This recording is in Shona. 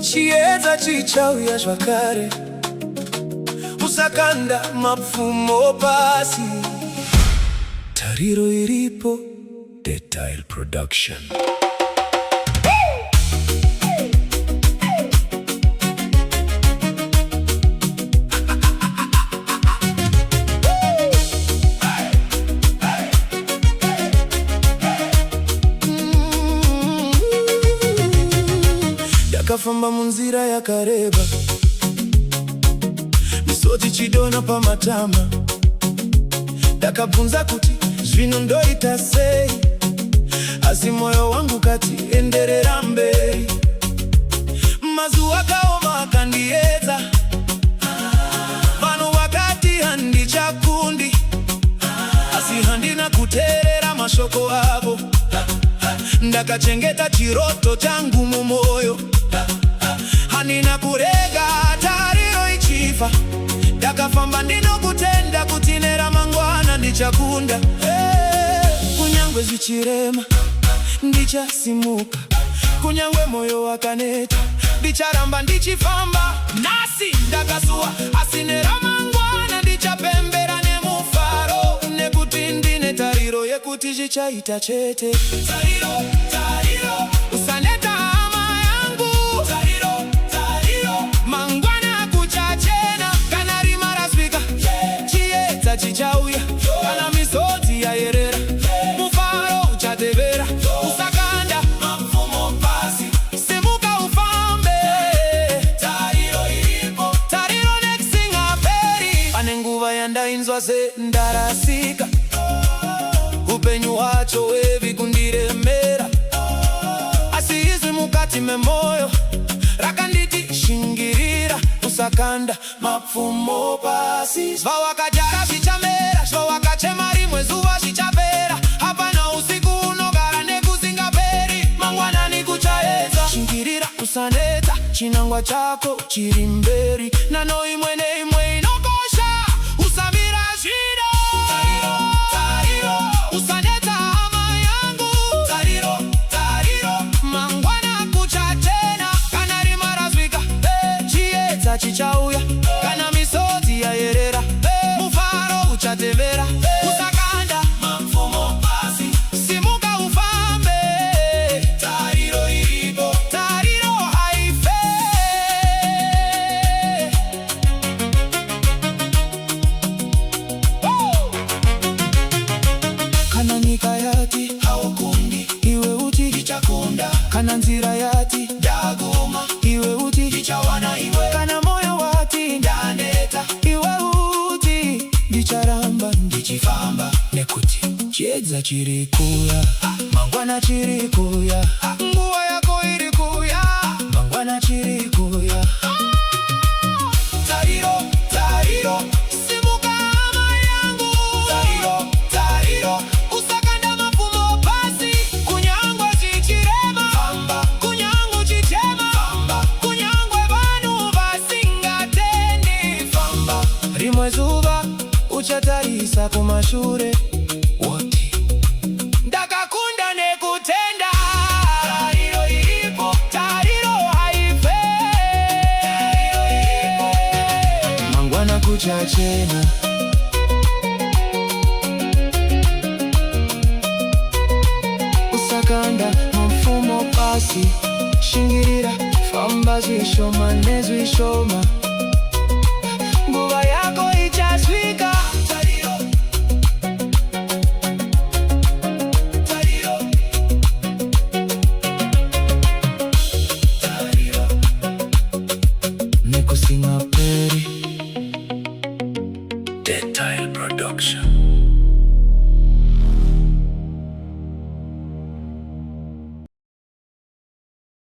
chiedza chichauya zvakare, usakanda mapfumo pasi. Tariro iripo, Detail Production. Ndakafamba munzira yakareba, misodzi chidona pamatama. Ndakabvunza kuti zvino ndoita sei, asi moyo wangu kati enderera mberi. Mazuva akaoma akandiedza, vanhu vakati handichakundi, asi handina kuteerera mashoko avo. Ndakachengeta chiroto changu mumoyo, handina kurega tariro ichifa. Ndakafamba ndinokutenda kuti neramangwana ndichakunda. Kunyangwe zvichirema ndichasimuka, kunyangwe moyo wakaneta ndicharamba ndichifamba. Nhasi ndakasuwa, asi neramangwana ndichapembera nemufaro, nekuti ndine tariro yekuti zvichaita chete. Tariro, tariro, usaneta hama yangu. Tariro, tariro, mangwana kuchachena. Kana rima rasvika, chiedza chichauya. Kana misodzi yaerera, mufaro uchatevera. Usakanda mapfumo pasi, simuka ufambe. Tariro iripo, tariro nekusingaperi. Pane nguva yandainzwa sendarasika, upenyu hwacho hevi kundiremera, asi izwi mukati memoyo rakanditi shingirira. Usakanda mapfumo pasi, zvawakajara zvichamera, zvawakachema rimwe zuva zvichapera. Hapana usiku unogara nekusingaperi, mangwanani kuchaedza. Shingirira, usaneta, chinangwa chako chiri mberi. Nano imwe neimwe inokosha, usamira zvino. Tariro, tariro, usaneta hama yangu. Tariro, tariro, mangwana kuchachena. Kana rima rasvika, chiedza chichauya. Kana misodzi yaerera, mufaro uchatevera. Usakanda mapfumo pasi, simuka ufambe. Tariro iripo, tariro haife. Kana nyika yati haukundi, iwe uti ndichakunda. Kana nzira yati ndaguma, iwe uti ndichawana iwe. Kana moyo wati ndaneta, iwe uti ndicharamba ndichifamba. Nekuti chiedza chiri kuya, mangwana chiri kuya. Nguva yako iri kuya, mangwana chiri kuya. Tariro, tariro, simuka hama yangu. Tariro, tariro, usakanda mapfumo pasi. Kunyangwe zvichirema, famba. Kunyangwe chichema, famba. Kunyangwe vanhu vasingatendi, famba. Rimwe zuva uchatarisa kumashure, woti ndakakunda nekutenda. Tariro iripo, tariro haife. Tariro iripo, mangwana kuchachena. Usakanda mapfumo pasi, shingirira, famba zvishoma nezvishoma. Nguva yako ichasvika. Tariro, tariro, tariro, nekusingaperi. Detail Production.